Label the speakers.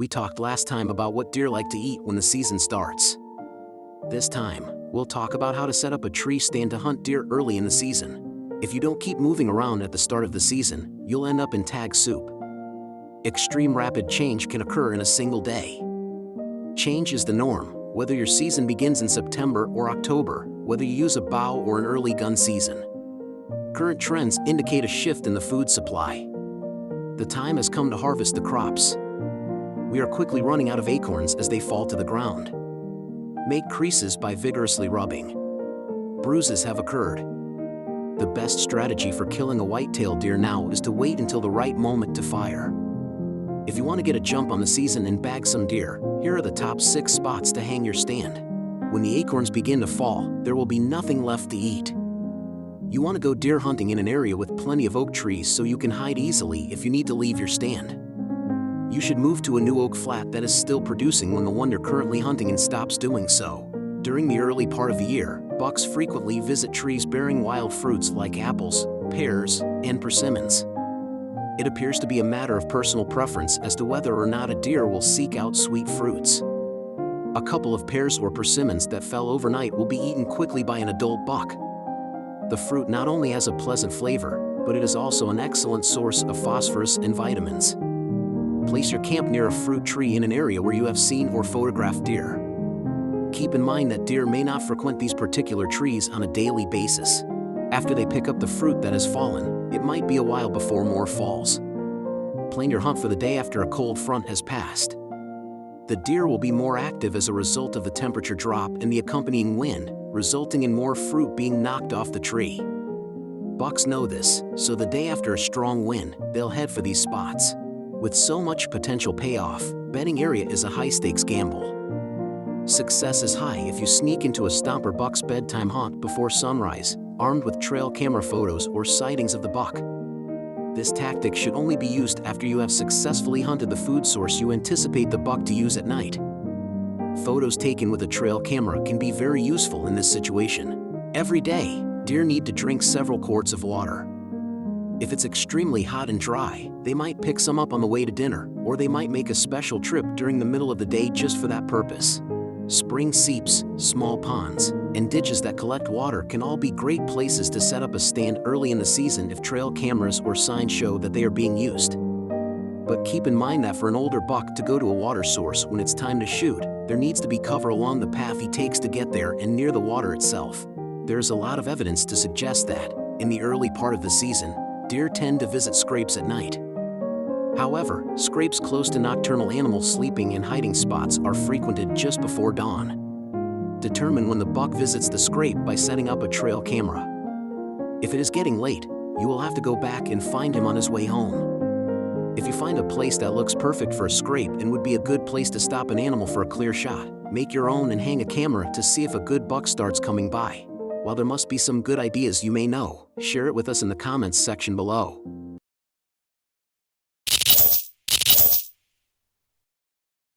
Speaker 1: We talked last time about what deer like to eat when the season starts. This time, we'll talk about how to set up a tree stand to hunt deer early in the season. If you don't keep moving around at the start of the season, you'll end up in tag soup. Extreme rapid change can occur in a single day. Change is the norm, whether your season begins in September or October, whether you use a bow or an early gun season. Current trends indicate a shift in the food supply. The time has come to harvest the crops. We are quickly running out of acorns as they fall to the ground. Make creases by vigorously rubbing. Bruises have occurred. The best strategy for killing a white-tailed deer now is to wait until the right moment to fire. If you want to get a jump on the season and bag some deer, here are the top 6 spots to hang your stand. When the acorns begin to fall, there will be nothing left to eat. You want to go deer hunting in an area with plenty of oak trees so you can hide easily if you need to leave your stand. You should move to a new oak flat that is still producing when the one you're currently hunting in stops doing so. During the early part of the year, bucks frequently visit trees bearing wild fruits like apples, pears, and persimmons. It appears to be a matter of personal preference as to whether or not a deer will seek out sweet fruits. A couple of pears or persimmons that fell overnight will be eaten quickly by an adult buck. The fruit not only has a pleasant flavor, but it is also an excellent source of phosphorus and vitamins. Place your camp near a fruit tree in an area where you have seen or photographed deer. Keep in mind that deer may not frequent these particular trees on a daily basis. After they pick up the fruit that has fallen, it might be a while before more falls. Plan your hunt for the day after a cold front has passed. The deer will be more active as a result of the temperature drop and the accompanying wind, resulting in more fruit being knocked off the tree. Bucks know this, so the day after a strong wind, they'll head for these spots. With so much potential payoff, bedding area is a high-stakes gamble. Success is high if you sneak into a stomper buck's bedtime haunt before sunrise, armed with trail camera photos or sightings of the buck. This tactic should only be used after you have successfully hunted the food source you anticipate the buck to use at night. Photos taken with a trail camera can be very useful in this situation. Every day, deer need to drink several quarts of water. If it's extremely hot and dry, they might pick some up on the way to dinner, or they might make a special trip during the middle of the day just for that purpose. Spring seeps, small ponds, and ditches that collect water can all be great places to set up a stand early in the season if trail cameras or signs show that they are being used. But keep in mind that for an older buck to go to a water source when it's time to shoot, there needs to be cover along the path he takes to get there and near the water itself. There's a lot of evidence to suggest that, in the early part of the season, deer tend to visit scrapes at night. However, scrapes close to nocturnal animals sleeping and hiding spots are frequented just before dawn. Determine when the buck visits the scrape by setting up a trail camera. If it is getting late, you will have to go back and find him on his way home. If you find a place that looks perfect for a scrape and would be a good place to stop an animal for a clear shot, make your own and hang a camera to see if a good buck starts coming by. While there must be some good ideas you may know, share it with us in the comments section below.